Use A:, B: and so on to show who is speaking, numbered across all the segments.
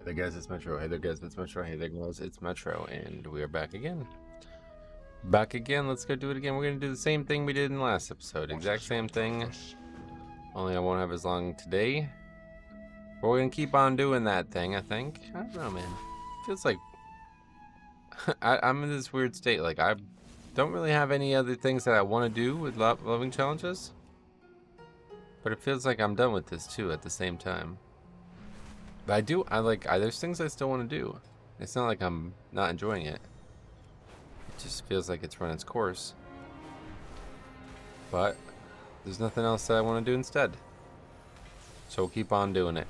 A: Hey there guys, it's Metro. Hey there guys, it's Metro. Hey there guys, it's Metro. And we are back again. Let's go do it again. We're going to do the same thing we did in the last episode. Exact same thing. Only I won't have as long today. But we're going to keep on doing that thing, I think. I don't know, man. Feels like I'm in this weird state. Like, I don't really have any other things that I want to do with loving challenges. But it feels like I'm done with this too at the same time. But there's things I still want to do. It's not like I'm not enjoying it. It just feels like it's run its course. But there's nothing else that I want to do instead. So we'll keep on doing it.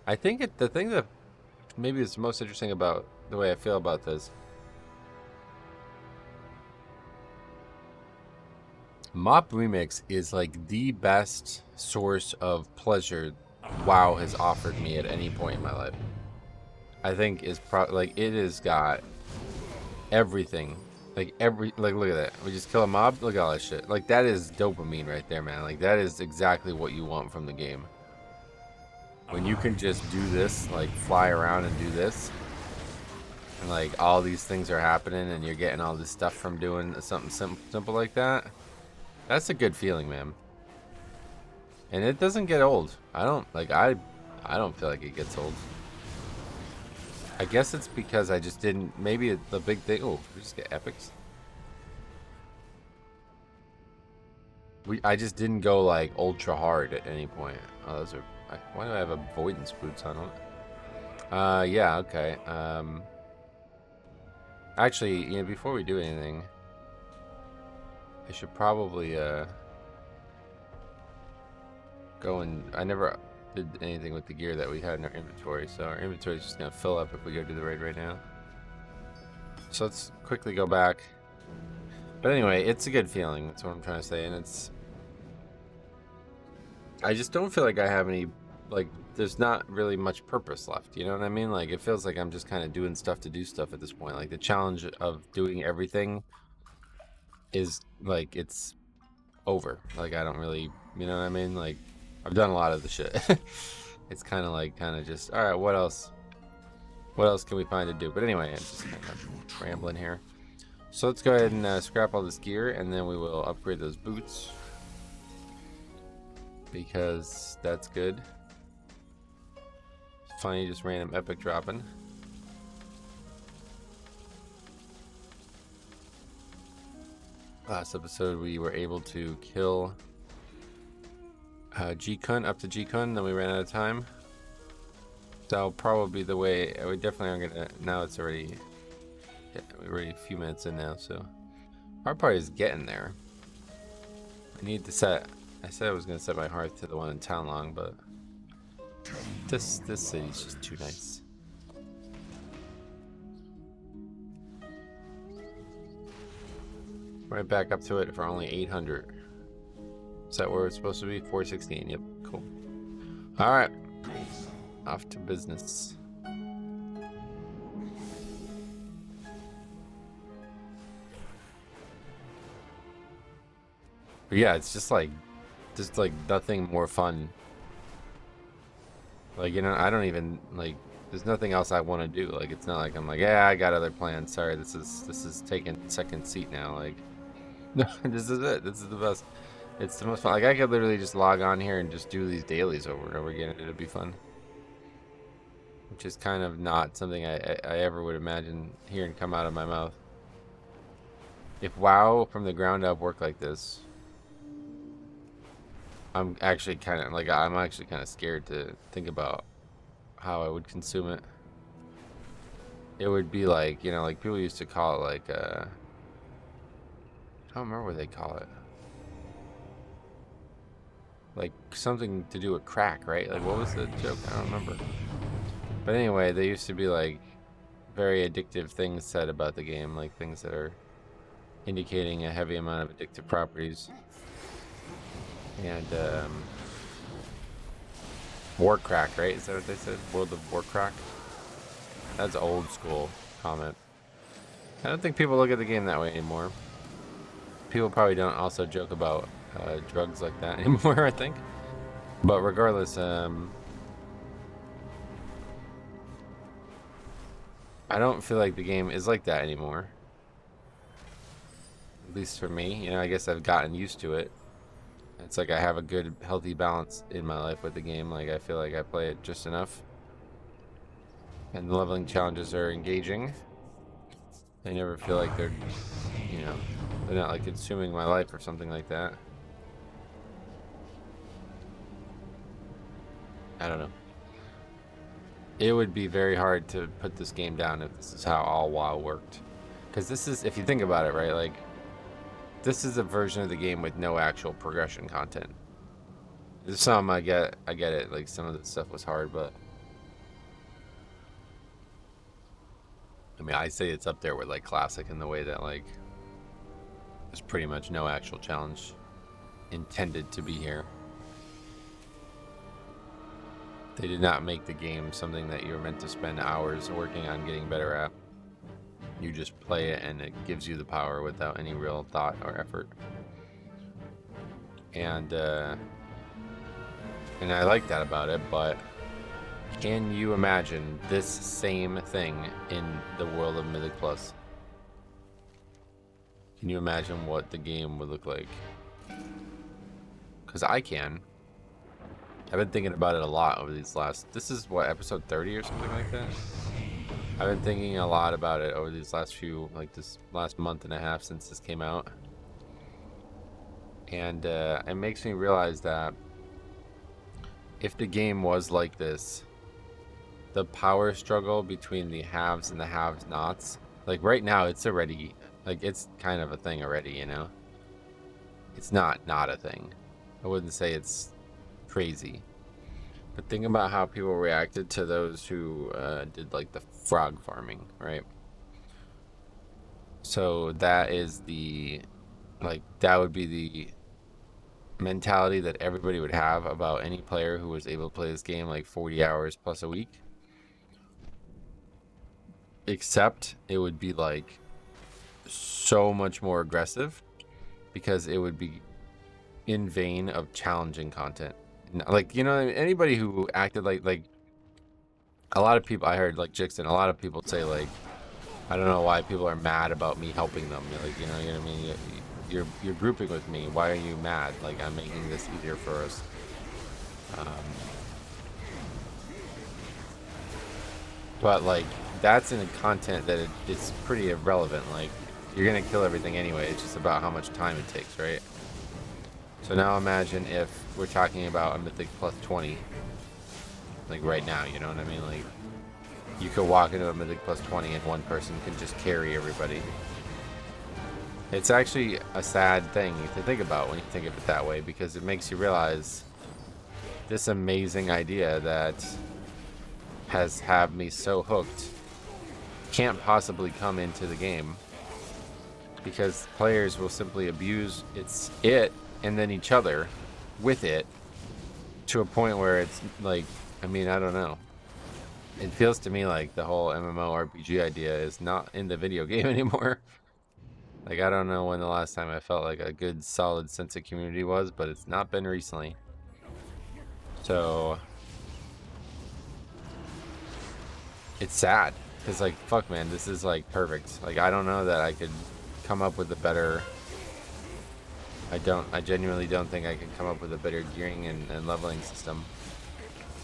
A: I think the thing that maybe is most interesting about the way I feel about this. Mop Remix is like the best source of pleasure WoW has offered me at any point in my life. I think is it has got everything. Look at that. We just kill a mob. Look at all that shit. Like, that is dopamine right there, man. Like, that is exactly what you want from the game. When you can just do this, like fly around and do this, and like all these things are happening, and you're getting all this stuff from doing something simple like that. That's a good feeling, man. And it doesn't get old. I don't feel like it gets old. I guess it's because I just didn't. Maybe the big thing. Oh, we just get epics. I just didn't go like ultra hard at any point. Oh, those are. Why do I have avoidance boots on them? Yeah, okay. Actually, before we do anything, I should probably go and. I never did anything with the gear that we had in our inventory, so our inventory is just gonna fill up if we go do the raid right now. So let's quickly go back. But anyway, it's a good feeling. That's what I'm trying to say, and it's. I just don't feel like I have any, like, there's not really much purpose left. You know what I mean? Like, it feels like I'm just kind of doing stuff to do stuff at this point. Like, the challenge of doing everything is like it's over. Like, I don't really, you know what I mean? Like, I've done a lot of the shit. It's kind of just, all right, what else? What else can we find to do? But anyway, I'm just kind of rambling here. So let's go ahead and scrap all this gear, and then we will upgrade those boots. Because that's good. It's funny, just random epic dropping. Last episode we were able to kill G-Kun, up to G-Kun, then we ran out of time. That'll probably be the way. We definitely aren't gonna. Now it's already. Yeah, we're already a few minutes in now, so our part is getting there. I need to set. I said I was gonna set my hearth to the one in Townlong, but this city's just too nice. Right back up to it for only 800. Is that where it's supposed to be? 416. Yep, cool. All right, off to business. But yeah, it's just like nothing more fun. Like, I don't even like. There's nothing else I want to do. Like, it's not like I'm like, yeah, I got other plans. Sorry, this is taking second seat now. Like, no, this is it. This is the best. It's the most fun. Like, I could literally just log on here and just do these dailies over and over again, and it'd be fun. Which is kind of not something I ever would imagine hearing come out of my mouth. If WoW from the ground up worked like this, I'm actually kind of scared to think about how I would consume it. It would be like, like people used to call it like I don't remember what they call it. Like something to do with crack, right? Like, what was the joke? I don't remember. But anyway, they used to be like very addictive things said about the game, like things that are indicating a heavy amount of addictive properties. And war crack, right? Is that what they said? World of Warcrack? That's old school comment. I don't think people look at the game that way anymore. People probably don't also joke about drugs like that anymore, I think. But regardless, I don't feel like the game is like that anymore. At least for me, you know, I guess I've gotten used to it. It's like I have a good, healthy balance in my life with the game. Like I feel like I play it just enough. And the leveling challenges are engaging. I never feel like they're, you know, they're not like consuming my life or something like that. I don't know. It would be very hard to put this game down if this is how all WoW worked. Because this is, if you think about it, right, like, this is a version of the game with no actual progression content. There's some I get it, like, some of the stuff was hard, but I mean, I say it's up there with, like, Classic in the way that, like, there's pretty much no actual challenge intended to be here. They did not make the game something that you're meant to spend hours working on getting better at. You just play it and it gives you the power without any real thought or effort. And I like that about it, but can you imagine this same thing in the world of Mythic Plus? Can you imagine what the game would look like? Because I can. I've been thinking about it a lot over these last... This is, what, episode 30 or something like that? I've been thinking a lot about it over these last few... Like, this last month and a half since this came out. And it makes me realize that if the game was like this, the power struggle between the haves and the have-nots... Like, right now, it's already... Like, it's kind of a thing already, you know? It's not a thing. I wouldn't say it's crazy. But think about how people reacted to those who did, like, the frog farming, right? So that is the... Like, that would be the mentality that everybody would have about any player who was able to play this game, like, 40 hours plus a week. Except it would be, like, so much more aggressive because it would be in vain of challenging content. Like, you know, anybody who acted like a lot of people, I heard, like, Jixon, a lot of people say, like, I don't know why people are mad about me helping them. Like, you know what I mean? You're grouping with me. Why are you mad? Like, I'm making this easier for us. But, like, that's in a content that it's pretty irrelevant. Like, you're gonna kill everything anyway. It's just about how much time it takes, right? So now imagine if we're talking about a Mythic plus 20. Like, right now, you know what I mean? Like, you could walk into a Mythic plus 20 and one person can just carry everybody. It's actually a sad thing to think about when you think of it that way, because it makes you realize this amazing idea that has had me so hooked can't possibly come into the game, because players will simply abuse it and then each other with it to a point where it's like, I mean, I don't know. It feels to me like the whole MMORPG idea is not in the video game anymore. Like, I don't know when the last time I felt like a good, solid sense of community was, but it's not been recently. So, it's sad. Because, like, fuck, man, this is, like, perfect. Like, I don't know that I could come up with a better... I genuinely don't think I can come up with a better gearing and leveling system.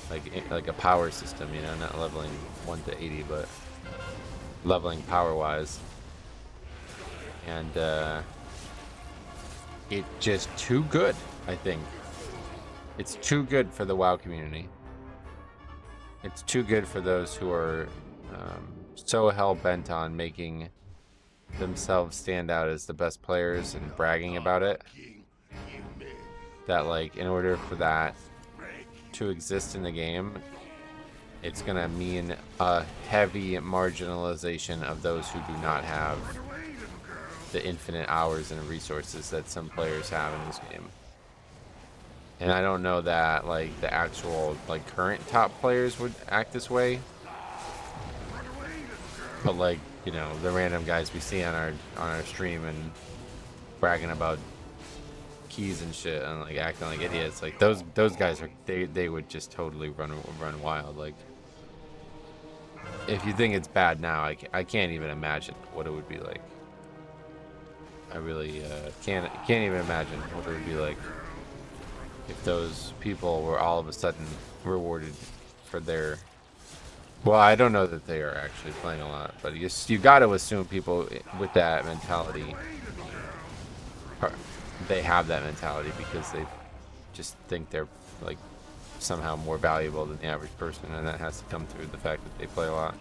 A: Like a power system, you know, not leveling 1 to 80, but leveling power-wise. And it's just too good, I think. It's too good for the WoW community. It's too good for those who are so hell-bent on making themselves stand out as the best players and bragging about it, that, like, in order for that to exist in the game, it's gonna mean a heavy marginalization of those who do not have the infinite hours and resources that some players have in this game. And I don't know that, like, the actual, like, current top players would act this way, but, like, you know, the random guys we see on our stream and bragging about keys and shit and, like, acting like idiots, like, those guys are, they would just totally run wild. Like, if you think it's bad now, I can't even imagine what it would be like. I really can't even imagine what it would be like if those people were all of a sudden rewarded for their. Well, I don't know that they are actually playing a lot, but you got to assume people with that mentality, they have that mentality because they just think they're like somehow more valuable than the average person, and that has to come through the fact that they play a lot.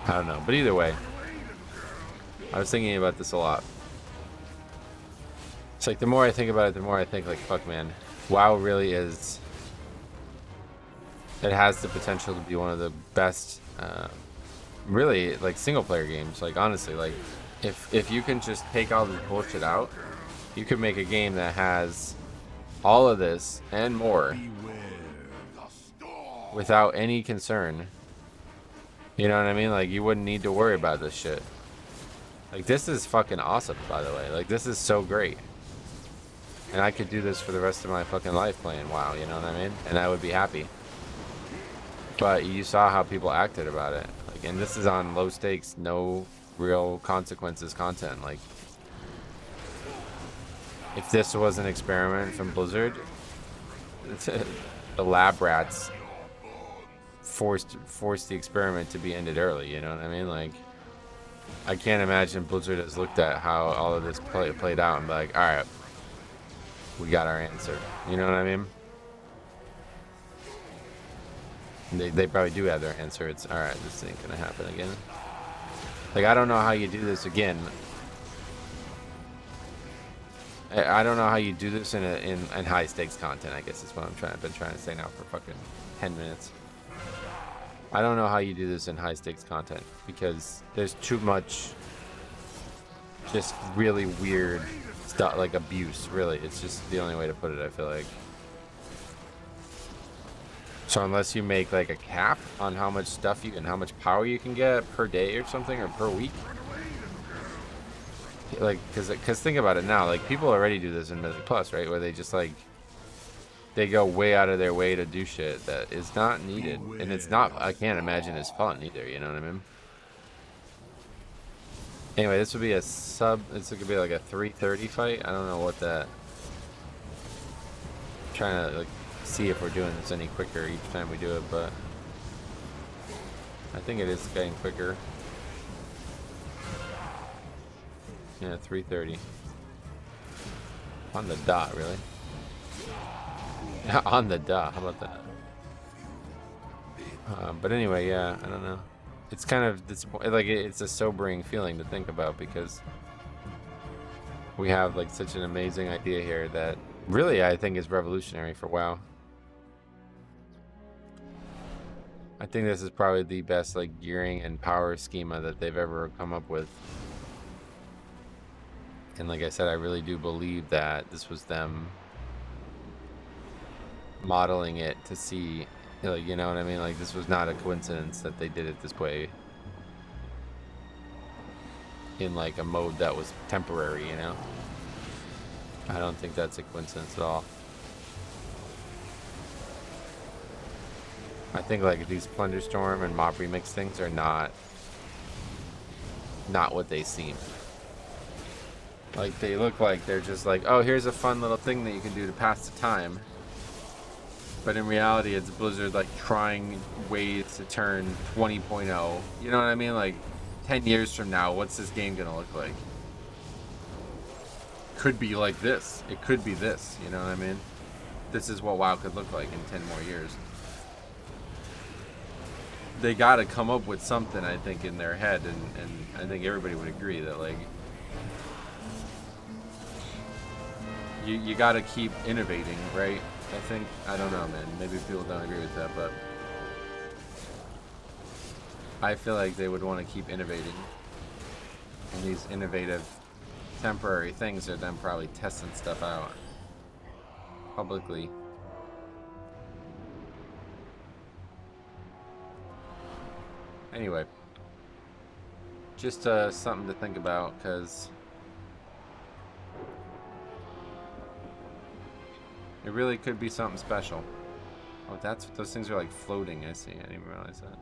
A: I don't know, but either way, I was thinking about this a lot. It's like the more I think about it, the more I think like, fuck, man, WoW really is. It has the potential to be one of the best, really like single player games. Like honestly, like if you can just take all this bullshit out, you could make a game that has all of this and more without any concern. You know what I mean? Like you wouldn't need to worry about this shit. Like this is fucking awesome, by the way. Like this is so great. And I could do this for the rest of my fucking life playing WoW, you know what I mean? And I would be happy. But you saw how people acted about it. Like, and this is on low stakes, no real consequences content. Like, if this was an experiment from Blizzard, the lab rats forced the experiment to be ended early. You know what I mean? Like, I can't imagine Blizzard has looked at how all of this played out and be like, all right, we got our answer. You know what I mean? They probably do have their answer. It's all right. This ain't gonna happen again. Like I don't know how you do this again. I don't know how you do this in high stakes content. I guess is what I've been trying to say now for fucking 10 minutes. I don't know how you do this in high stakes content because there's too much just really weird stuff, like abuse. Really, it's just the only way to put it. I feel like. So unless you make like a cap on how much stuff you and how much power you can get per day or something or per week, like because think about it now, like people already do this in Mythic Plus, right? Where they just like they go way out of their way to do shit that is not needed, and it's not. I can't imagine it's fun either. You know what I mean? Anyway, this would be a sub. This could be like a 3:30 fight. I don't know what that. I'm trying to like. See if we're doing this any quicker each time we do it, but I think it is getting quicker. Yeah, 3:30 on the dot, really. On the dot. How about that? But anyway, yeah, I don't know. It's kind of like it's a sobering feeling to think about because we have like such an amazing idea here that really I think is revolutionary for WoW. I think this is probably the best like gearing and power schema that they've ever come up with. And like I said, I really do believe that this was them modeling it to see, you know what I mean? Like this was not a coincidence that they did it this way in like a mode that was temporary, you know? I don't think that's a coincidence at all. I think like these Plunderstorm and Mob Remix things are not what they seem. Like they look like they're just like, oh, here's a fun little thing that you can do to pass the time. But in reality, it's Blizzard like trying ways to turn 20.0. You know what I mean? Like 10 years from now, what's this game gonna look like? Could be like this. It could be this. You know what I mean? This is what WoW could look like in 10 more years. They gotta come up with something, I think, in their head, and I think everybody would agree that like you gotta keep innovating, right? I think, I don't know, man, maybe people don't agree with that, but I feel like they would want to keep innovating, and these innovative temporary things are them probably testing stuff out publicly. Anyway, just something to think about, because it really could be something special. Oh, those things are like floating. I see. I didn't even realize that.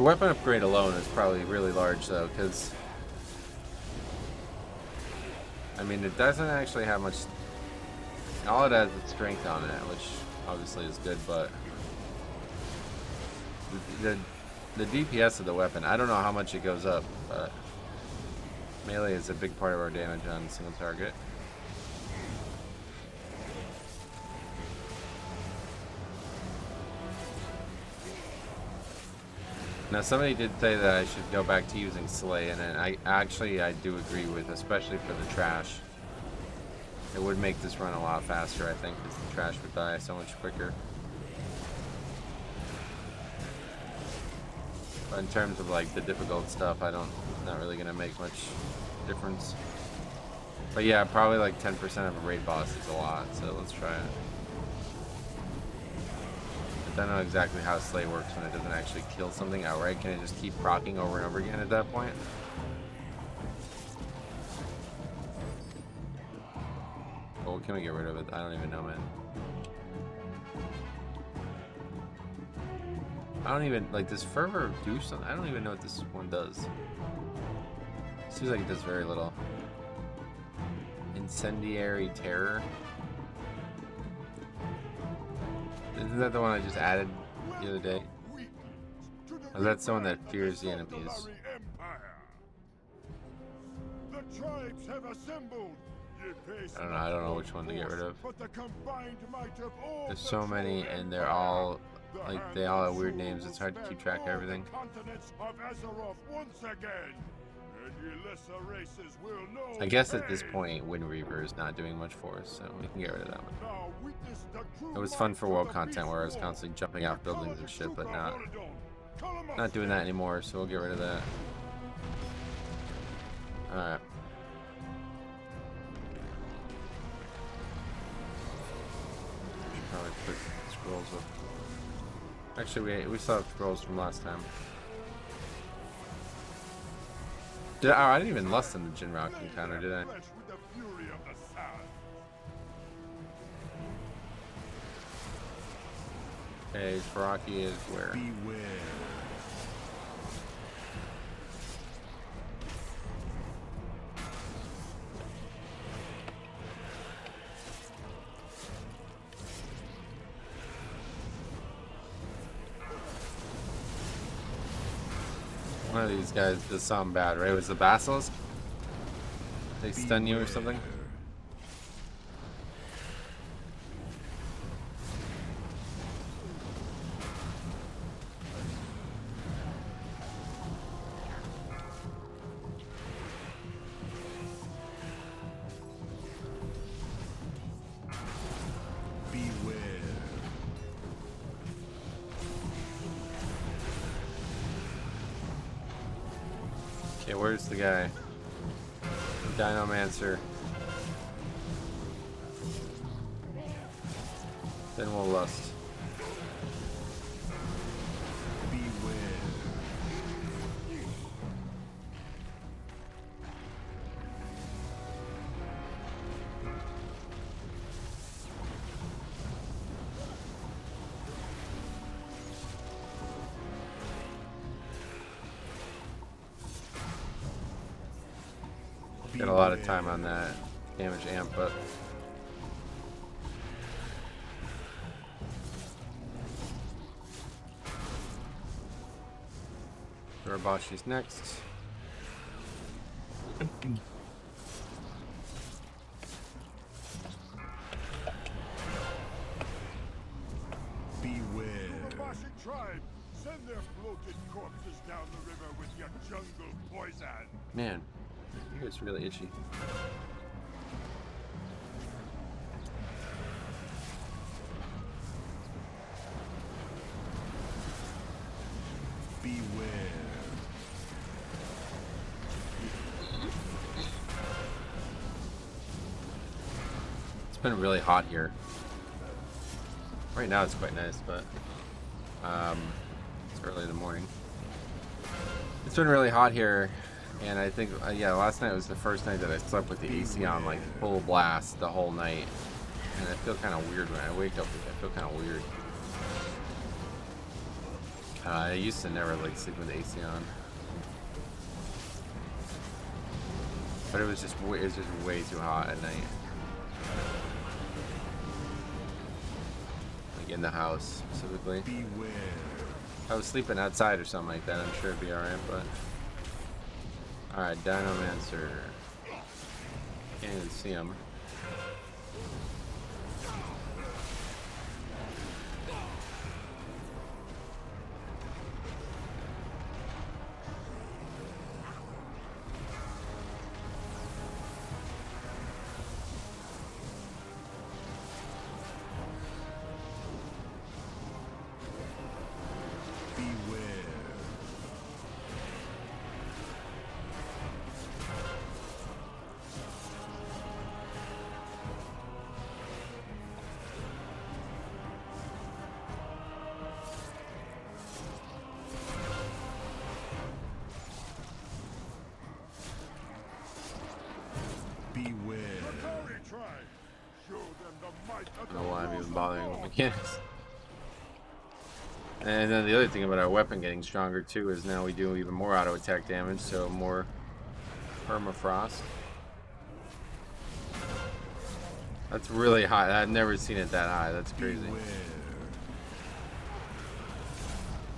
A: The weapon upgrade alone is probably really large, though, because I mean, it doesn't actually have much. All it has is strength on it, which obviously is good, but the the DPS of the weapon, I don't know how much it goes up, but melee is a big part of our damage on a single target. Now, somebody did say that I should go back to using Slay, and I do agree with, especially for the trash. It would make this run a lot faster, I think, because the trash would die so much quicker. But in terms of like the difficult stuff, not really gonna make much difference. But yeah, probably like 10% of a raid boss is a lot, so let's try it. I don't know exactly how Slay works when it doesn't actually kill something outright. Can it just keep proccing over and over again at that point? Well, can we get rid of it? I don't even know, man. I don't even, like, does Fervor do something? I don't even know what this one does. Seems like it does very little. Incendiary Terror. Isn't that the one I just added the other day? Or is that someone that fears the enemies? I don't know which one to get rid of. There's so many, and they're all, like, they all have weird names. It's hard to keep track of everything. I guess at this point, Wind Reaper is not doing much for us, so we can get rid of that one. It was fun for world content where I was constantly jumping off buildings and shit, but not doing that anymore, so we'll get rid of that. Alright. Should probably put scrolls up. Actually, we still have scrolls from last time. I didn't even lust in the Jinrock encounter, did I? Okay, Faraki is where? Beware. One of these guys does sound bad, right? It was the Basilisk? They stun you or something? Okay, where's the guy? Dinomancer. Then we'll lust. Got a lot of time on that damage amp up. Urabashi's next.
B: Beware. Urabashi tribe, send their floated corpses down the river with your jungle poison.
A: Man, my ear's really itchy.
B: Beware.
A: It's been really hot here. Right now it's quite nice, but it's early in the morning. It's been really hot here, and I think, yeah, last night was the first night that I slept with the AC on, like, full blast the whole night. And I feel kind of weird when I wake up. I feel kind of weird. I used to never like sleep with the AC on, but it was just way too hot at night. Like in the house specifically.
B: Beware.
A: If I was sleeping outside or something like that, I'm sure it'd be alright, but alright, Dinomancer. Can't even see him. I don't know why I'm even bothering with mechanics. And then the other thing about our weapon getting stronger too is now we do even more auto attack damage, so more permafrost. That's really high. I've never seen it that high. That's crazy.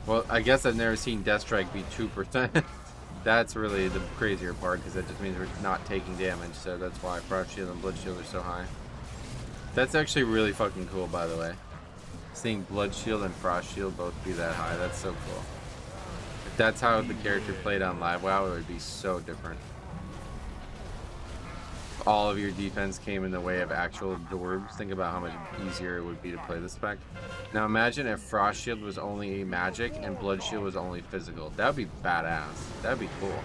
A: Well, I guess I've never seen Death Strike be 2%. That's really the crazier part, because that just means we're not taking damage, so that's why Frost Shield and Blood Shield are so high. That's actually really fucking cool, by the way. Seeing Blood Shield and Frost Shield both be that high, that's so cool. If that's how the character played on Live WoW, it would be so different. If all of your defense came in the way of actual dwarves, think about how much easier it would be to play this spec. Now imagine if Frost Shield was only magic and Blood Shield was only physical. That would be badass. That would be cool.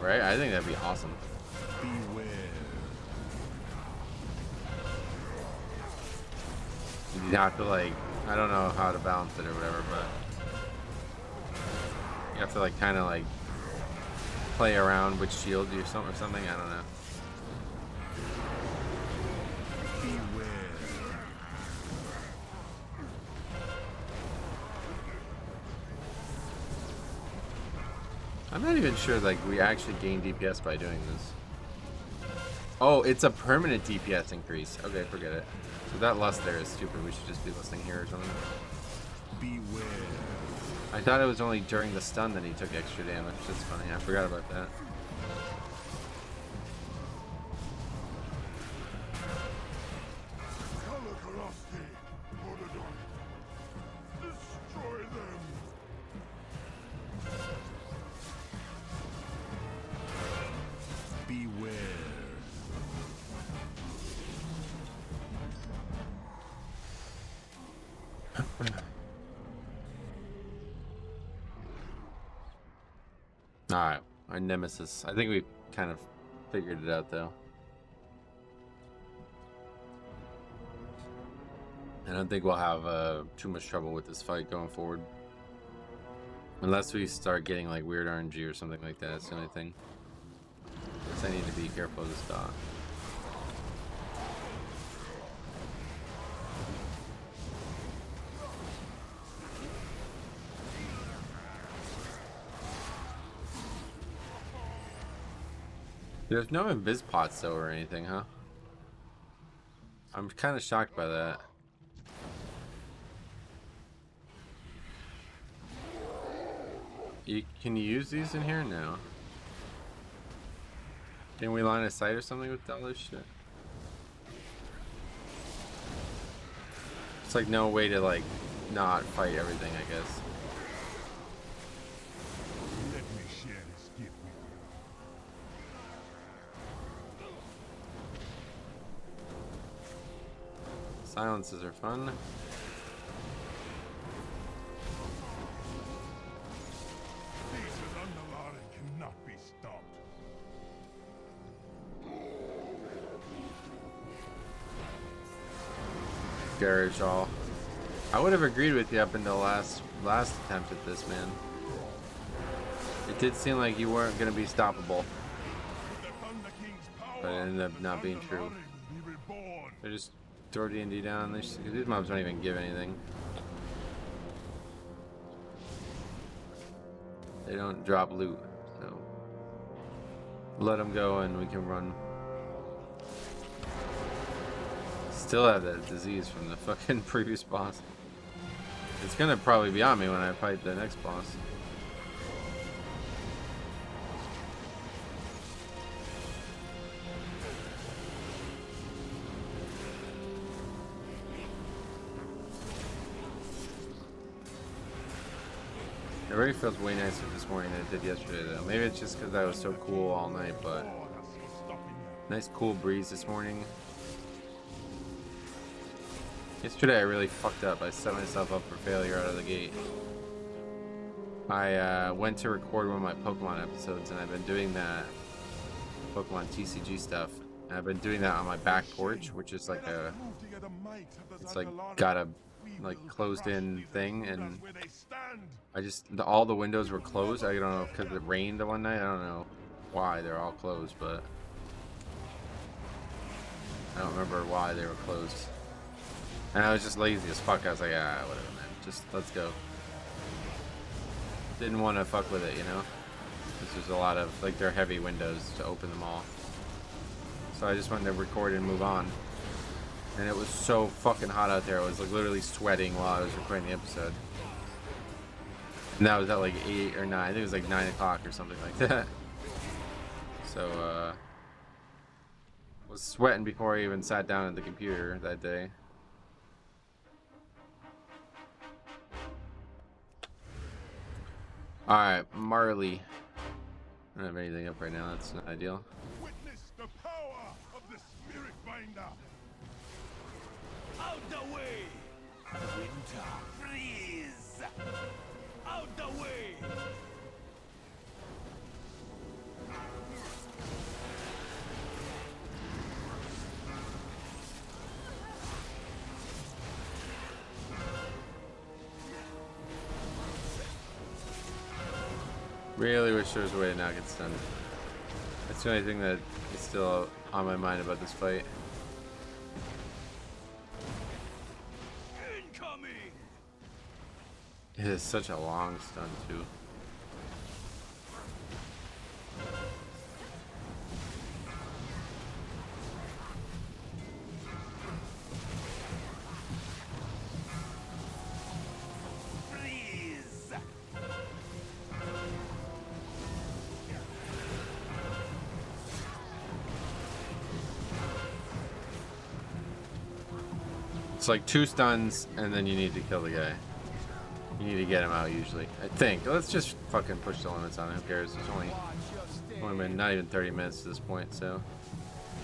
A: Right? I think that'd be awesome.
B: Beware.
A: You'd have to, like, I don't know how to balance it or whatever, but you have to, like, kind of like play around with shield or something. I don't know.
B: Beware.
A: I'm not even sure, like, we actually gain DPS by doing this. Oh, it's a permanent DPS increase. Okay, forget it. So that lust there is stupid. We should just be listening here or something.
B: Beware.
A: I thought it was only during the stun that he took extra damage. That's funny. I forgot about that.
B: Destroy them. Beware.
A: Alright, our nemesis. I think we kind of figured it out, though. I don't think we'll have too much trouble with this fight going forward. Unless we start getting, like, weird RNG or something like that. That's the only thing. Guess I need to be careful of this dot. There's no invis pots though or anything, huh? I'm kind of shocked by that. Can you use these in here? No. Can we line of sight or something with all this shit? It's like no way to like not fight everything, I guess.
B: Let me share this gift with you.
A: Silences are fun.
B: These Underlord cannot be stopped.
A: Garage all. I would have agreed with you up until last attempt at this, man. It did seem like you weren't going to be stoppable, but it ended up not being true. They just throw D&D down. These mobs don't even give anything. They don't drop loot, so let them go and we can run. Still have that disease from the fucking previous boss. It's gonna probably be on me when I fight the next boss. It already feels way nicer this morning than it did yesterday, though. Maybe it's just because I was so cool all night, but nice cool breeze this morning. Yesterday I really fucked up. I set myself up for failure out of the gate. I went to record one of my Pokemon episodes, and I've been doing that Pokemon TCG stuff. And I've been doing that on my back porch, which is like it's like got a like closed in thing, and I just all the windows were closed. I don't know, because it rained the one night. I don't know why they're all closed, but I don't remember why they were closed. And I was just lazy as fuck. I was like, ah, whatever, man. Just let's go. Didn't want to fuck with it, you know? Because there's a lot of like they're heavy windows to open them all. So I just wanted to record and move on. And it was so fucking hot out there. I was like literally sweating while I was recording the episode. And that was at like 8 or 9. I think it was like 9 o'clock or something like that. So, was sweating before I even sat down at the computer that day. Alright, Marley. I don't have anything up right now. That's not ideal.
B: Witness the power of the Spirit Binder.
C: Out the way! Winter, freeze! Out the way!
A: Really wish there was a way to not get stunned. That's the only thing that is still on my mind about this fight.
C: Incoming!
A: It is such a long stun too.
C: Freeze!
A: It's like 2 stuns and then you need to kill the guy. You need to get him out usually. I think. Let's just fucking push the limits on it. Who cares? It's only been not even 30 minutes to this point, so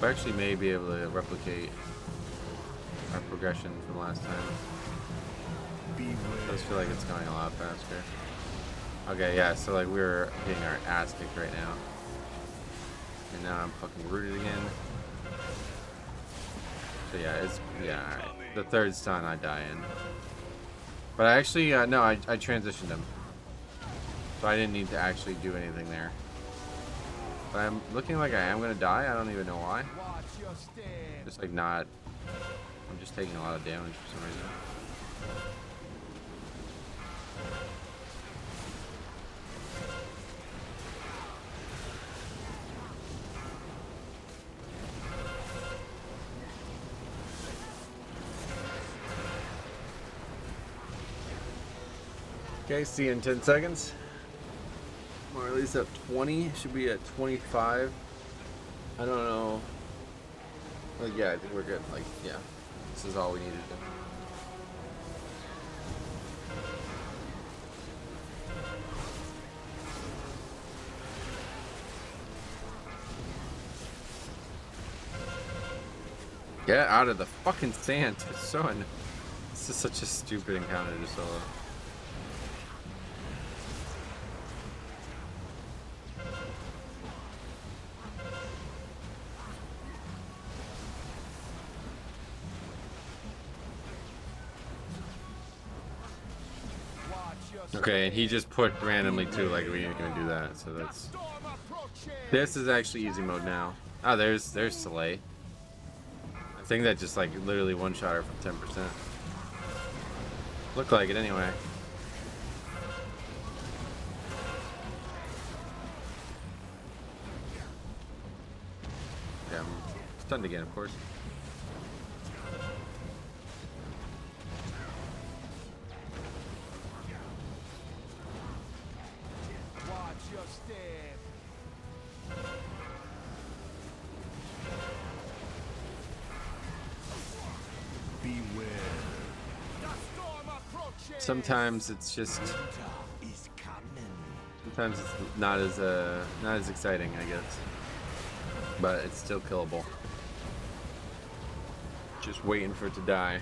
A: we actually may be able to replicate our progression from last time. I just feel like it's going a lot faster. Okay, yeah, so like we're getting our ass kicked right now. And now I'm fucking rooted again. So yeah, alright. The 3rd stun I die in. But I actually, no, I transitioned him. So I didn't need to actually do anything there. But I'm looking like I am going to die. I don't even know why. Just like not, I'm just taking a lot of damage for some reason. Okay, see you in 10 seconds. Or at least at 20. Should be at 25. I don't know. Like, yeah, I think we're good. Like, yeah. This is all we needed to do. Get out of the fucking sand. It's so this is such a stupid encounter to solo. Okay, and he just put randomly too, like we ain't gonna do that, so that's... This is actually easy mode now. Oh, there's Soleil. I think that just like literally one-shot her from 10%. Look like it anyway. Stunned again, of course.
C: Watch your step. Beware. The storm approaches.
A: Sometimes it's just.
C: Winter is coming.
A: Sometimes it's not as exciting, I guess. But it's still killable. Just waiting for it to die.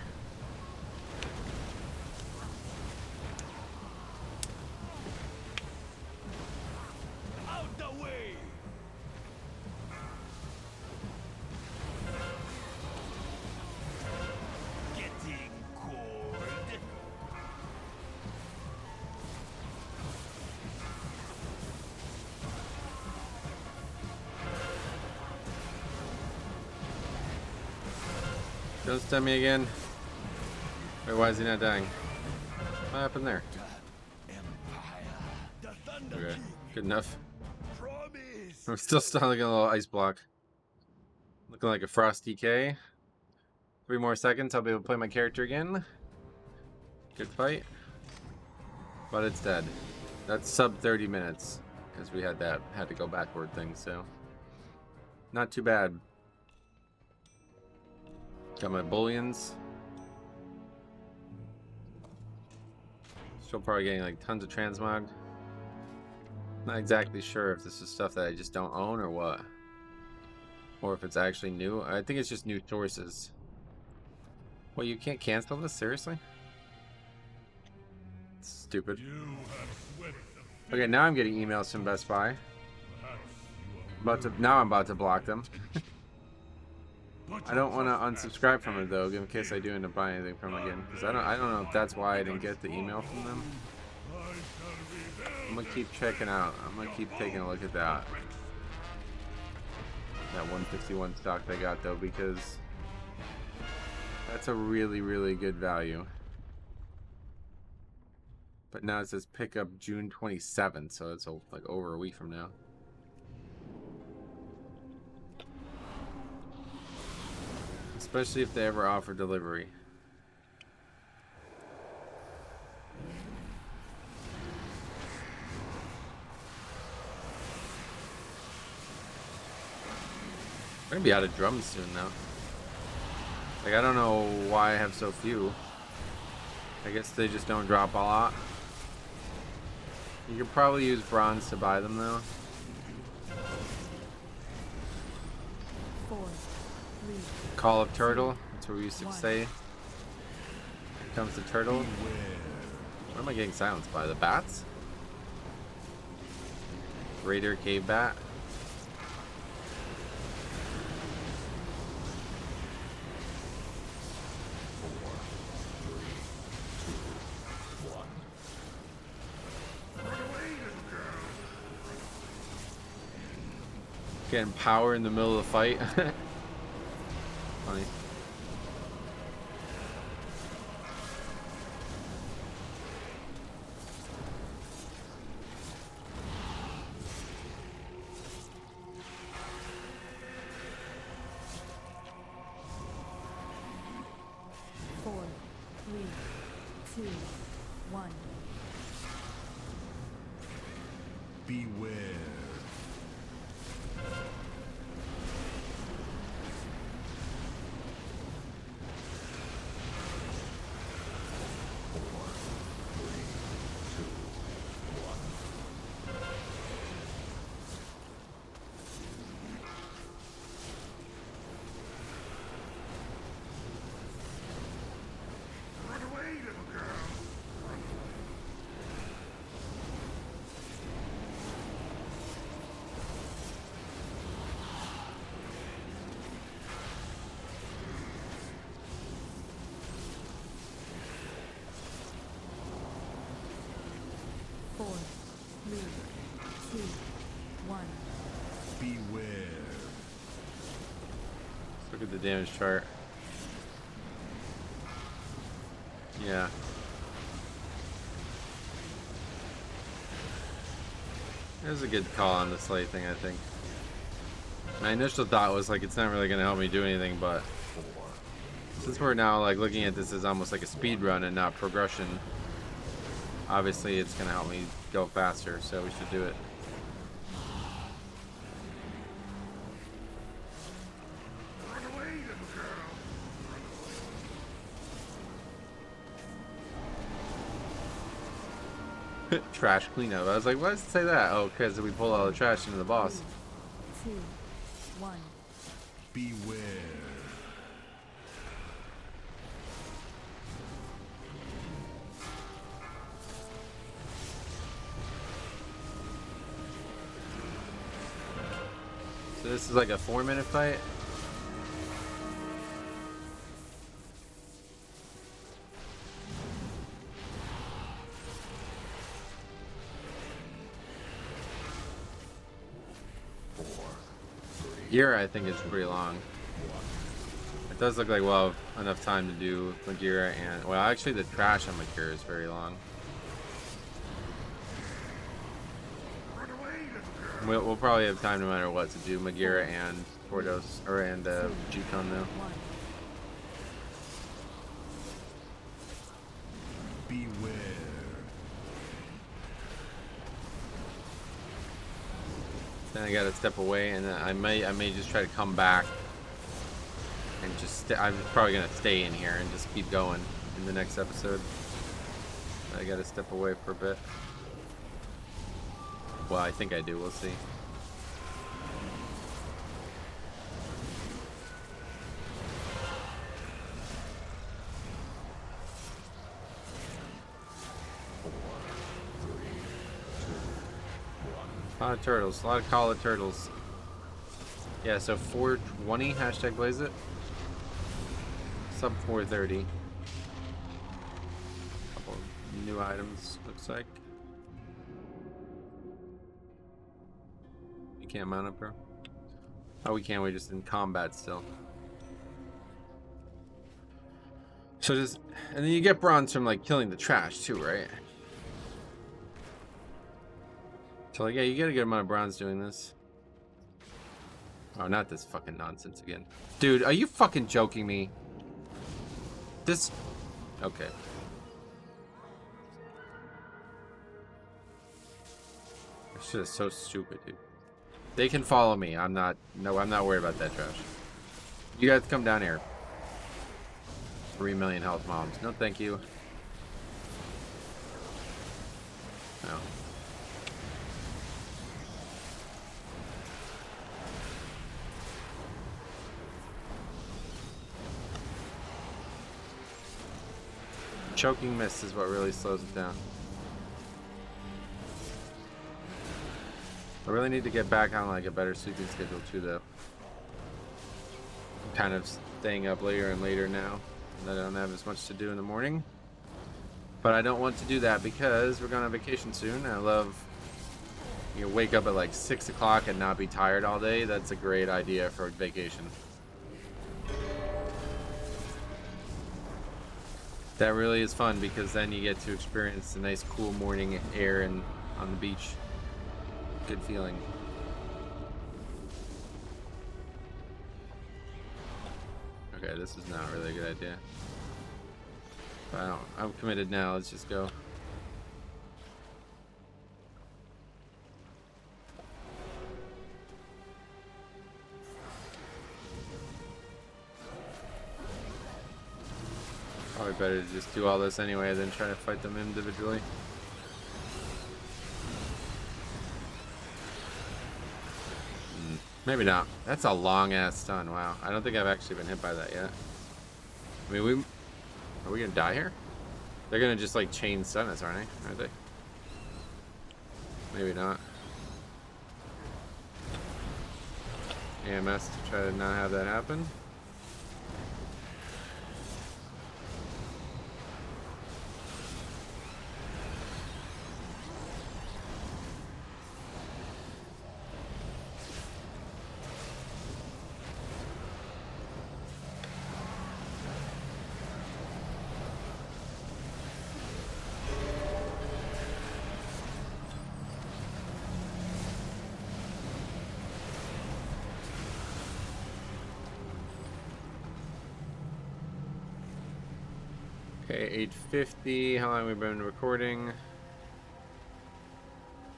C: Out the way. Getting cold.
A: Don't stun me again. Wait, why is he not dying? What happened there?
C: Empire. The Thunder
A: Okay,
C: King.
A: good enough.
C: Promise.
A: I'm still stunned like a little ice block. Looking like a Frosty K. 3 more seconds, I'll be able to play my character again. Good fight. But it's dead. That's sub 30 minutes. Because we had to go backward thing, so. Not too bad. Got my bullions. Still probably getting like tons of transmog. Not exactly sure if this is stuff that I just don't own or what. Or if it's actually new. I think it's just new sources. Well, you can't cancel this? Seriously? It's stupid.
B: You have sweated the
A: Okay, now I'm getting emails from Best Buy.
B: perhaps you are
A: Now I'm about to block them.
B: but
A: I don't want to unsubscribe from it though, in case I do end up buying anything from them again. Because I don't know if that's why I didn't get the email from them.
B: I shall reveal
A: I'm gonna keep checking out. I'm gonna keep taking a look at that. That 151 stock they got though, because that's a really, really good value. But now it says pick up June 27th, so it's like over a week from now. Especially if they ever offer delivery. We're gonna be out of drums soon now. Like, I don't know why I have so few. I guess they just don't drop a lot. You could probably use bronze to buy them though.
D: 4, 3,
A: Call of Turtle, that's what we used to say. Here comes the turtle. What am I getting silenced by? The bats? Raider cave bat. Getting power in the middle of the fight. Funny.
D: four, 3, 2, 1.
C: Beware.
B: Run away, little girl.
D: Four, 3, 2, 1.
C: Beware.
A: Let's look at the damage chart. Yeah. There's a good call on the slate thing, I think. My initial thought was like, it's not really gonna help me do anything, but since we're now like looking at this as almost like a speed run and not progression, obviously it's gonna help me go faster, so we should do it.
B: Run away, little girl.
A: Trash cleanup. I was like, why does it say that? Oh, because we pull all the trash into the boss.
D: 2, 1.
C: Beware.
A: So this is like a 4-minute fight. Gira, I think, is pretty long. It does look like we'll have enough time to do Magira and... Well, actually, the trash on Magira is very long.
B: Run away, little girl.
A: We'll probably have time no matter what to do Magira and Portos, or and G-Con though.
D: 1.
C: Beware.
A: Then I gotta step away, and then I may just try to come back and just I'm probably gonna stay in here and just keep going in the next episode. I gotta step away for a bit. Well, I think I do. We'll see. A lot of turtles. A lot of call of turtles. Yeah, so 420 hashtag blaze it. Sub 430. Couple new items, looks like. You can't mount it, bro. Oh, we can. We're just in combat still. So just, and then you get bronze from like killing the trash too, right? So like, yeah, you get a good amount of bronze doing this. Oh, not this fucking nonsense again. Dude, are you fucking joking me? This... Okay. This shit is so stupid, dude. They can follow me. I'm not... No, I'm not worried about that trash. You guys come down here. 3 million health moms. No, thank you. No. Choking mist is what really slows it down. I really need to get back on like a better sleeping schedule too, though. I'm kind of staying up later and later now that I don't have as much to do in the morning. But I don't want to do that because we're going on vacation soon. I love, you know, wake up at like 6 o'clock and not be tired all day. That's a great idea for a vacation. That really is fun because then you get to experience the nice cool morning air and on the beach. Good feeling. Okay, this is not really a good idea. But I'm committed now. Let's just go. Probably better to just do all this anyway than try to fight them individually. Maybe not. That's a long ass stun. Wow. I don't think I've actually been hit by that yet. I mean, are we gonna die here? They're gonna just like chain stun us, aren't they? Are they? Maybe not. AMS to try to not have that happen. Okay, 8:50. How long have we been recording?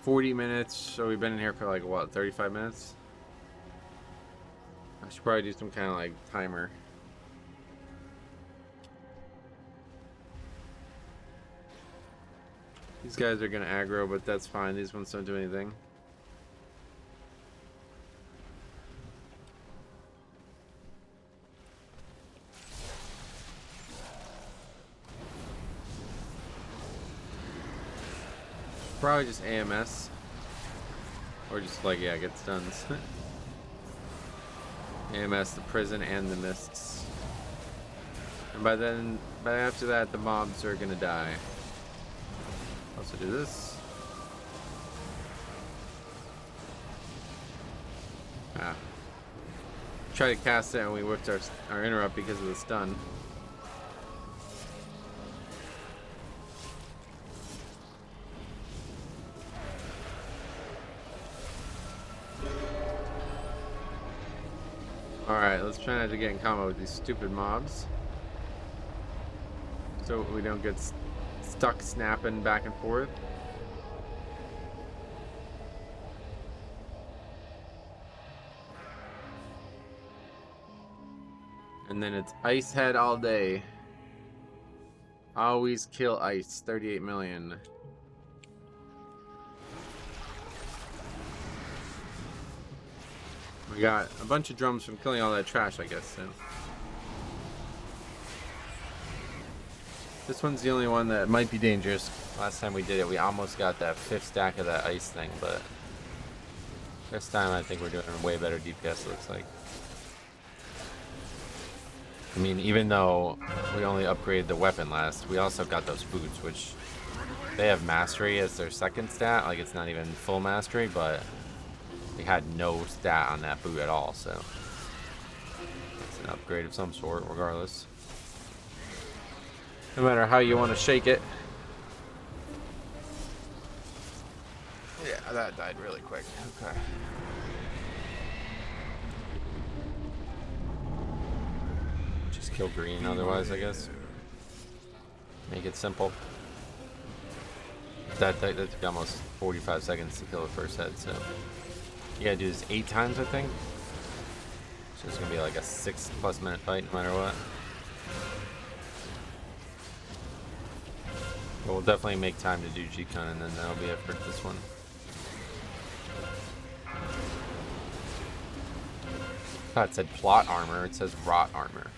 A: 40 minutes. So we've been in here for like what, 35 minutes? I should probably do some kind of like timer. These guys are gonna aggro, but that's fine. These ones don't do anything. Probably just AMS. Or just like, yeah, get stuns. AMS, the prison, and the mists. And by after that, the mobs are gonna die. Also do this. Ah. Try to cast it and we whipped our interrupt because of the stun. Alright, let's try not to get in combo with these stupid mobs. So we don't get stuck snapping back and forth. And then it's Ice Head all day. Always kill ice. 38 million. We got a bunch of drums from killing all that trash, I guess. So. This one's the only one that might be dangerous. Last time we did it, we almost got that 5th stack of that ice thing, but this time I think we're doing way better DPS, it looks like. I mean, even though we only upgraded the weapon last, we also got those boots, which they have mastery as their 2nd stat. Like, it's not even full mastery, but they had no stat on that boot at all, so it's an upgrade of some sort, regardless. No matter how you want to shake it. Yeah, that died really quick. Okay. Just kill green otherwise, I guess. Make it simple. That took almost 45 seconds to kill the first head, so you gotta do this 8 times, I think. So it's gonna be like a 6+ minute fight no matter what. But we'll definitely make time to do G-Con, and then that'll be it for this one. I thought it said plot armor, it says rot armor.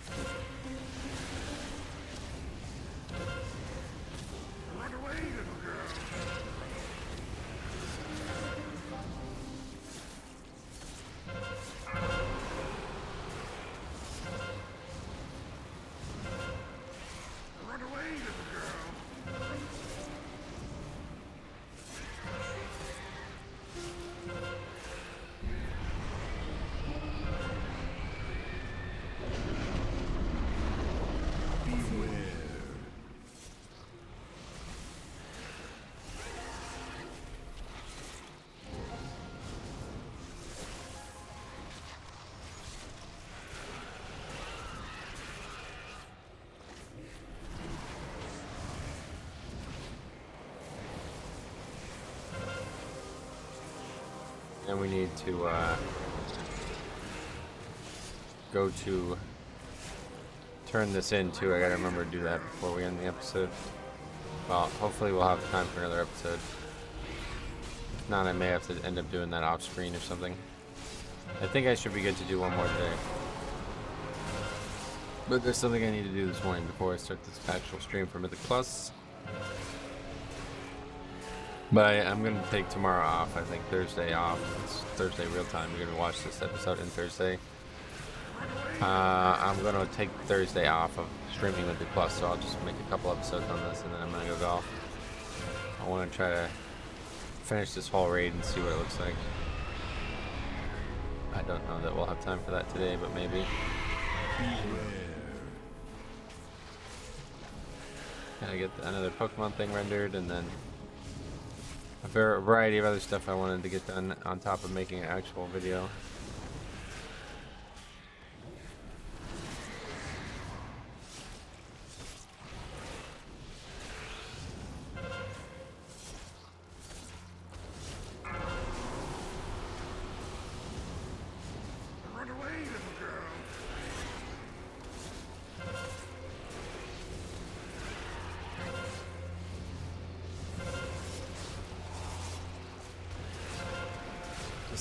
A: And we need to go to turn this in too. I gotta remember to do that before we end the episode. Well, hopefully we'll have time for another episode. If not, I may have to end up doing that off screen or something. I think I should be good to do one more today. But there's something I need to do this morning before I start this actual stream for Mythic Plus. But I'm going to take tomorrow off. I think Thursday off. It's Thursday real time. You're going to watch this episode in Thursday. I'm going to take Thursday off of streaming with the Plus, so I'll just make a couple episodes on this, and then I'm going to go golf. I want to try to finish this whole raid and see what it looks like. I don't know that we'll have time for that today, but maybe. Gotta get another Pokemon thing rendered, and then a variety of other stuff I wanted to get done on top of making an actual video.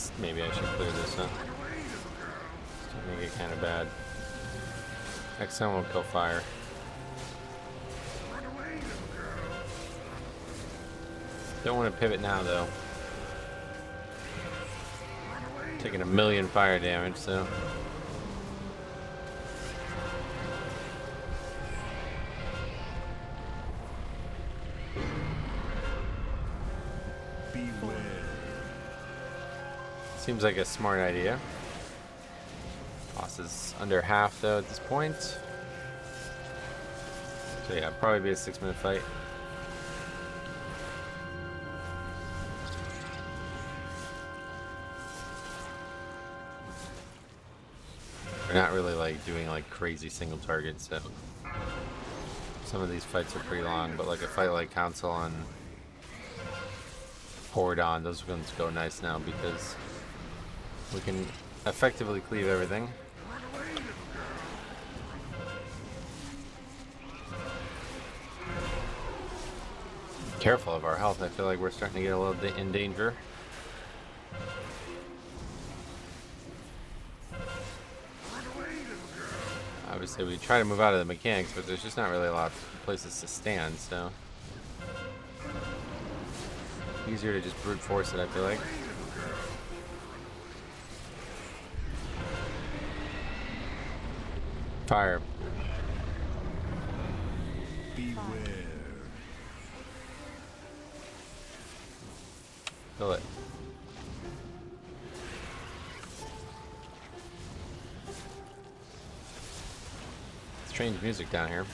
A: guess maybe I should clear this, huh? It's gonna get kind of bad. Next time we'll kill fire. Don't want to pivot now, though. Taking 1,000,000 fire damage, so.
C: Beware.
A: Seems like a smart idea. Boss is under half, though, at this point. So yeah, probably be a 6-minute fight. We're not really like doing like crazy single targets, so some of these fights are pretty long, but like a fight like Council on Poradon, those ones go nice now because we can effectively cleave everything. Careful of our health, I feel like we're starting to get a little in danger. Obviously, we try to move out of the mechanics, but there's just not really a lot of places to stand, so. Easier to just brute force it, I feel like. Fire.
C: Beware.
A: Kill it. Strange music down here.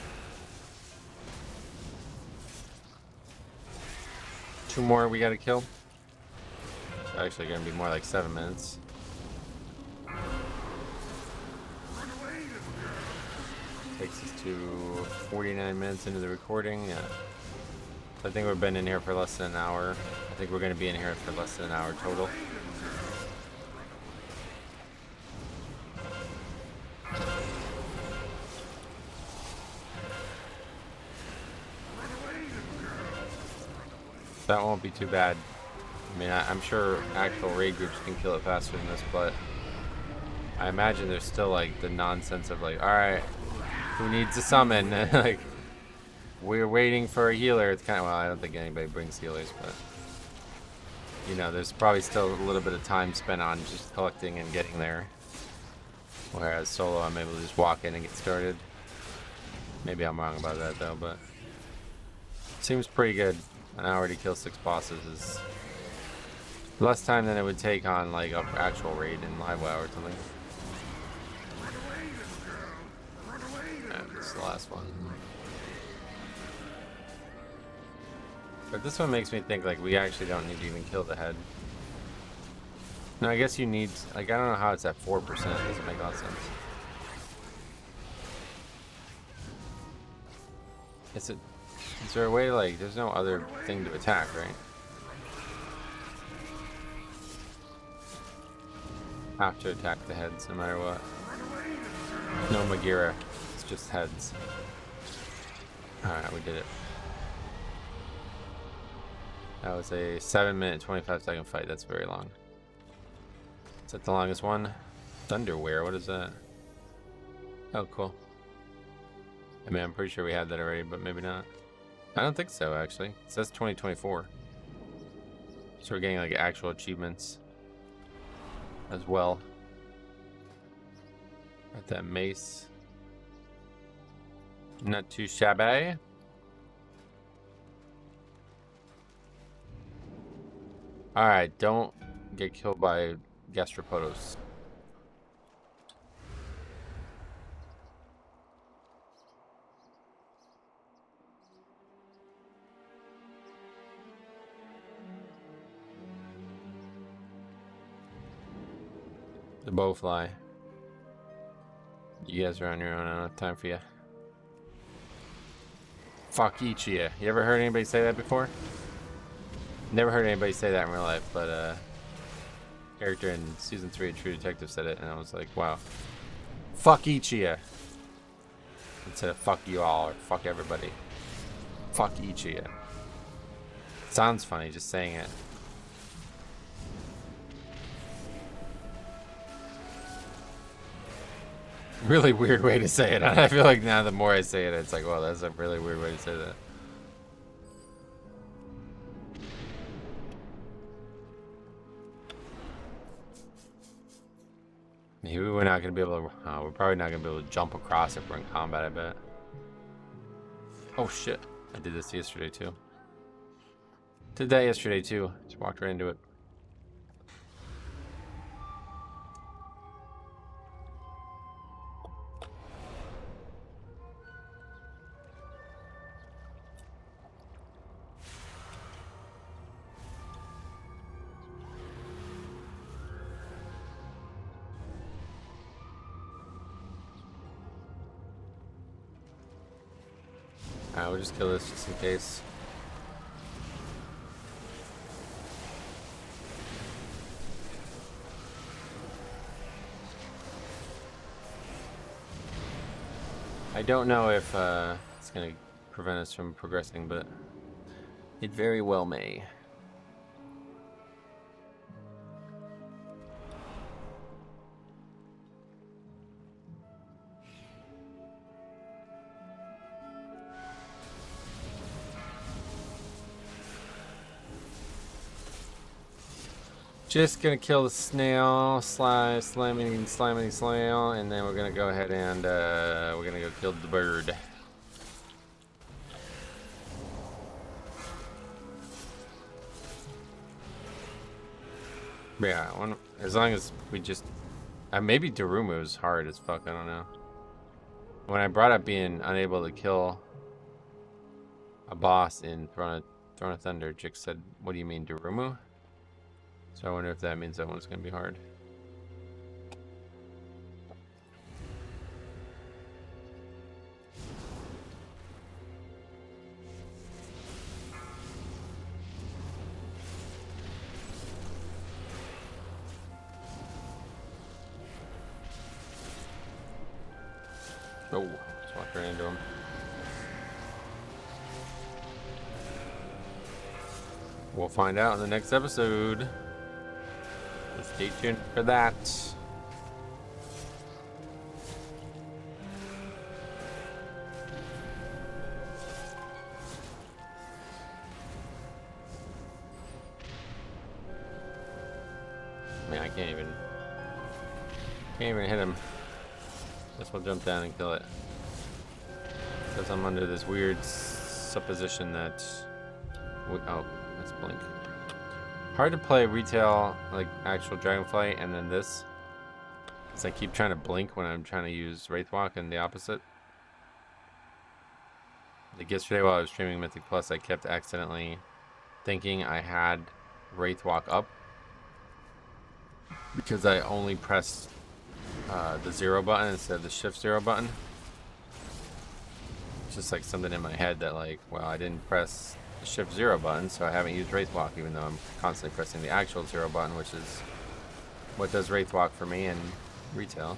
A: 2 more we gotta kill. It's actually gonna be more like 7 minutes. Takes us to 49 minutes into the recording. Yeah. I think we've been in here for less than an hour. I think we're gonna be in here for less than an hour total. That won't be too bad. I mean, I'm sure actual raid groups can kill it faster than this, but I imagine there's still like the nonsense of like, all right, who needs a summon? Like, we're waiting for a healer. It's kind of, well, I don't think anybody brings healers, but you know, there's probably still a little bit of time spent on just collecting and getting there. Whereas solo, I'm able to just walk in and get started. Maybe I'm wrong about that though, but it seems pretty good. An hour to kill 6 bosses is less time than it would take on like an actual raid in Live WoW or something. And this is the last one. But this one makes me think like we actually don't need to even kill the head. No, I guess you need, like, I don't know how it's at 4%. It doesn't make a lot of sense. Is there a way to, like, there's no other thing to attack, right? Have to attack the heads no matter what. No Magira, it's just heads. Alright, we did it. That was a 7-minute, 25-second fight. That's very long. Is that the longest one? Thunderwear, what is that? Oh, cool. I mean, I'm pretty sure we had that already, but maybe not. I don't think so, actually. It says 2024. So we're getting like actual achievements as well. Got that mace. Not too shabby. Alright, don't get killed by gastropodos. The bowfly. You guys are on your own. I don't have time for you. Fuck each of you. You ever heard anybody say that before? Never heard anybody say that in real life, but character in season 3 of True Detective said it, and I was like, wow. Fuck each of you. Instead of fuck you all or fuck everybody. Fuck each of you. Sounds funny just saying it. Really weird way to say it. I feel like now the more I say it, it's like, well, that's a really weird way to say that. Maybe we're not gonna be able to. We're probably not gonna be able to jump across if we're in combat, I bet. Oh shit! I did this yesterday too. Did that yesterday too. Just walked right into it. We'll just kill this just in case. I don't know if it's going to prevent us from progressing, but it very well may. Just gonna kill the snail, slamming snail, and then we're gonna go ahead and we're gonna go kill the bird. Yeah, as long as we just maybe Darumu's hard as fuck. I don't know. When I brought up being unable to kill a boss in Throne of Thunder, Jix said, "What do you mean, Darumu?" So I wonder if that means that one's gonna be hard. Oh, just walked right into him. We'll find out in the next episode. So stay tuned for that. Man, I can't even hit him. Guess we'll jump down and kill it. Because I'm under this weird supposition that oh, that's blink. Hard to play retail, like actual Dragonflight, and then this. Because I keep trying to blink when I'm trying to use Wraithwalk and the opposite. Like yesterday while I was streaming Mythic Plus, I kept accidentally thinking I had Wraithwalk up. Because I only pressed the 0 button instead of the shift 0 button. It's just like something in my head that like, well, I didn't press the shift 0 button, so I haven't used Wraithwalk, even though I'm constantly pressing the actual 0 button, which is what does Wraithwalk for me in retail.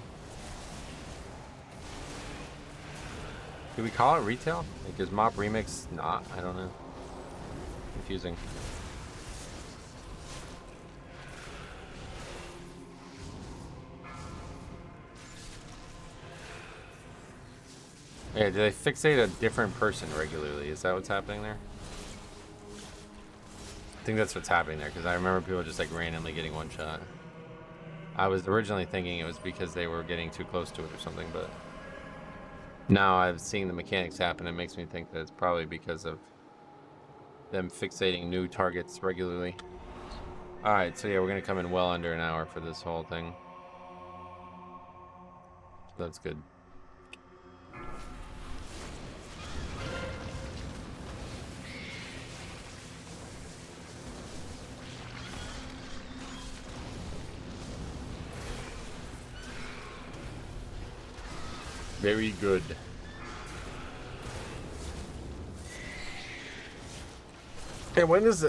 A: Do we call it retail? Like, is Mop Remix not? I don't know. Confusing. Yeah, do they fixate a different person regularly? Is that what's happening there? I think that's what's happening there, because I remember people just like randomly getting one shot. I was originally thinking it was because they were getting too close to it or something, but now I've seen the mechanics happen. It makes me think that it's probably because of them fixating new targets regularly. Alright, so yeah, we're going to come in well under an hour for this whole thing. That's good. Very good. Hey, when is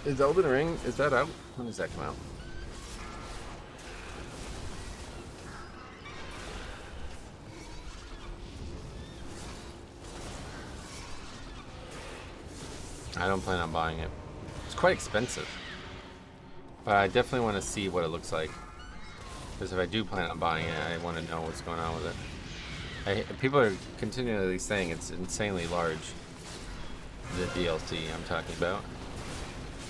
A: Elden Ring? Is that out? When does that come out? I don't plan on buying it. It's quite expensive, but I definitely want to see what it looks like. Because if I do plan on buying it, I want to know what's going on with it. People are continually saying it's insanely large. The DLC I'm talking about.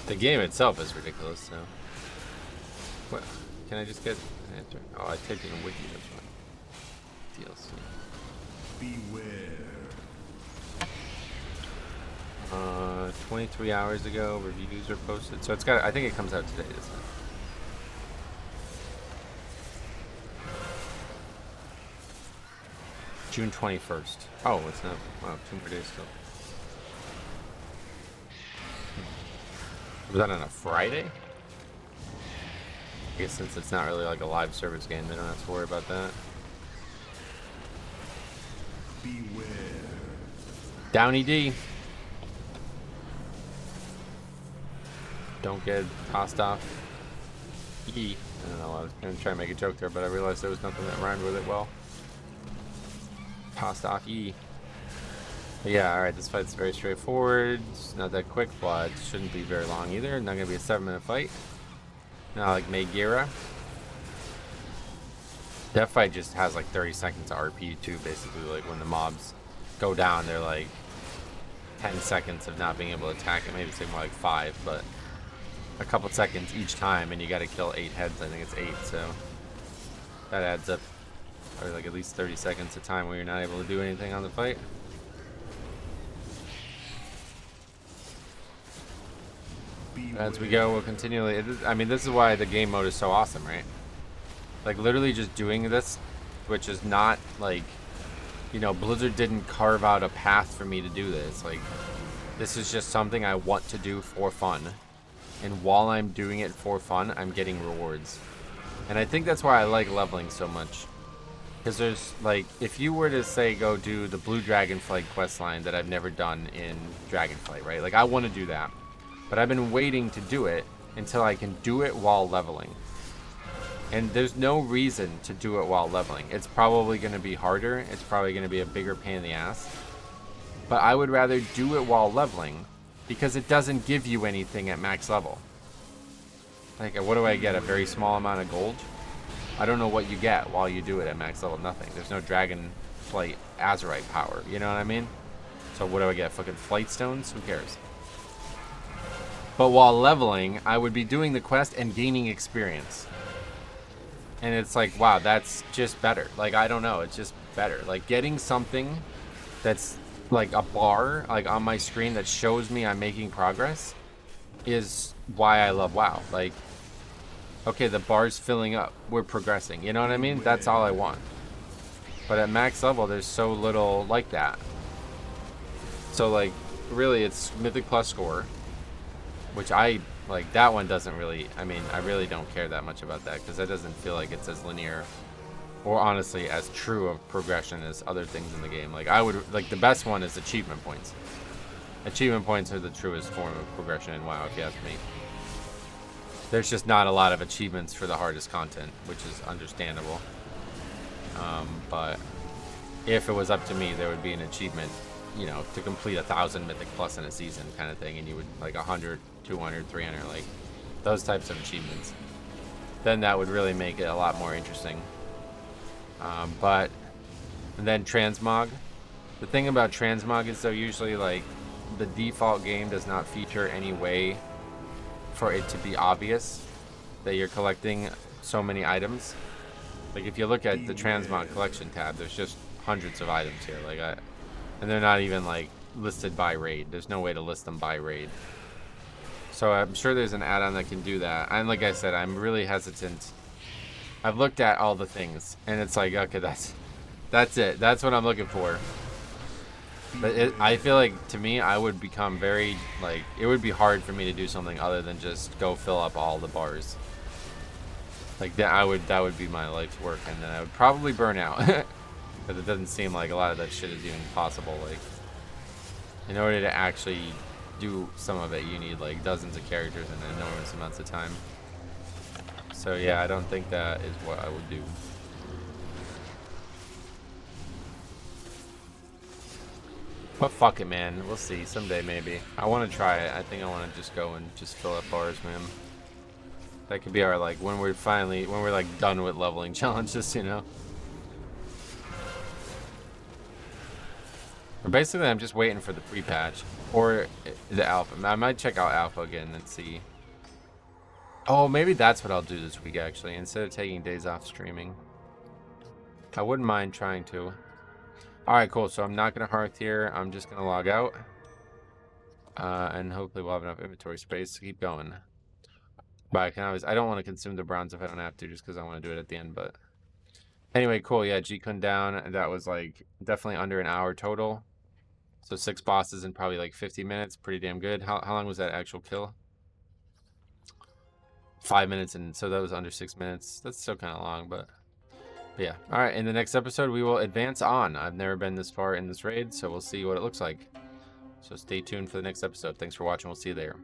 A: The game itself is ridiculous, so. What? Can I just get an answer? Oh, I typed in a wiki, that's fine. DLC.
C: Beware.
A: 23 hours ago, reviews were posted. So it's got, I think it comes out today, doesn't it? June 21st. Oh, it's not, wow, 2 more days still. Was that on a Friday? I guess since it's not really like a live service game, they don't have to worry about that.
C: Beware.
A: Downy D. Don't get tossed off. E. I don't know, I was going to try and make a joke there, but I realized there was nothing that rhymed with it well. Tossed off E. But yeah, alright, this fight's very straightforward. It's not that quick, but it shouldn't be very long either. Not going to be a 7-minute fight. Not like Megira. That fight just has like 30 seconds of RP too, basically. Like when the mobs go down, they're like 10 seconds of not being able to attack it. Maybe it's more like 5, but a couple seconds each time, and you got to kill 8 heads. I think it's 8, so that adds up. Or like at least 30 seconds of time where you're not able to do anything on the fight. As we go, we'll continually. I mean, this is why the game mode is so awesome, right? Like literally just doing this, which is not like, you know, Blizzard didn't carve out a path for me to do this. Like, this is just something I want to do for fun, and while I'm doing it for fun, I'm getting rewards. And I think that's why I like leveling so much. Because there's, like, if you were to, say, go do the Blue Dragonflight questline that I've never done in Dragonflight, right? Like, I want to do that. But I've been waiting to do it until I can do it while leveling. And there's no reason to do it while leveling. It's probably going to be harder. It's probably going to be a bigger pain in the ass. But I would rather do it while leveling because it doesn't give you anything at max level. Like, what do I get? A very small amount of gold? I don't know what you get while you do it at max level. Nothing. There's no Dragonflight Azurite power. You know what I mean? So what do I get? Fucking flight stones? Who cares? But while leveling, I would be doing the quest and gaining experience. And it's like, wow, that's just better. Like, I don't know. It's just better. Like, getting something that's like a bar, like on my screen that shows me I'm making progress is why I love WoW. Like, okay, the bar's filling up. We're progressing. You know what I mean? That's all I want. But at max level, there's so little like that. So, like, really, it's Mythic Plus score. Which I, like, that one doesn't really, I mean, I really don't care that much about that. Because that doesn't feel like it's as linear. Or, honestly, as true of progression as other things in the game. Like, I would, like, the best one is achievement points. Achievement points are the truest form of progression in WoW, if you ask me. There's just not a lot of achievements for the hardest content, which is understandable. But if it was up to me, there would be an achievement, you know, to complete 1,000 Mythic Plus in a season kind of thing, and you would, like, 100, 200, 300, like, those types of achievements. Then that would really make it a lot more interesting. But then transmog. The thing about transmog is, though, usually, like, the default game does not feature any way for it to be obvious that you're collecting so many items. Like, if you look at the transmog collection tab, there's just hundreds of items here. Like, and they're not even, like, listed by raid. There's no way to list them by raid. So I'm sure there's an add-on that can do that. And like I said, I'm really hesitant. I've looked at all the things, and it's like, okay, that's it. That's what I'm looking for. But I feel like, to me, I would become very, like, it would be hard for me to do something other than just go fill up all the bars. Like, that would be my life's work, and then I would probably burn out. But it doesn't seem like a lot of that shit is even possible. Like, in order to actually do some of it, you need, like, dozens of characters and enormous amounts of time. So, yeah, I don't think that is what I would do. But fuck it, man. We'll see. Someday, maybe. I want to try it. I think I want to just go and just fill up bars, man. That could be our, like, when we're like done with leveling challenges, you know? Or basically, I'm just waiting for the pre-patch or the alpha. I might check out alpha again and see. Oh, maybe that's what I'll do this week, actually, instead of taking days off streaming. I wouldn't mind trying to. Alright, cool. So I'm not going to hearth here. I'm just going to log out. And hopefully we'll have enough inventory space to keep going. But I can always, I don't want to consume the bronze if I don't have to, just because I want to do it at the end. But anyway, cool. Yeah, G-Kun down. That was like definitely under an hour total. So 6 bosses in probably like 50 minutes. Pretty damn good. How long was that actual kill? 5 minutes, and so that was under 6 minutes. That's still kind of long, but yeah. All right, in the next episode, we will advance on. I've never been this far in this raid, so we'll see what it looks like. So stay tuned for the next episode. Thanks for watching. We'll see you there.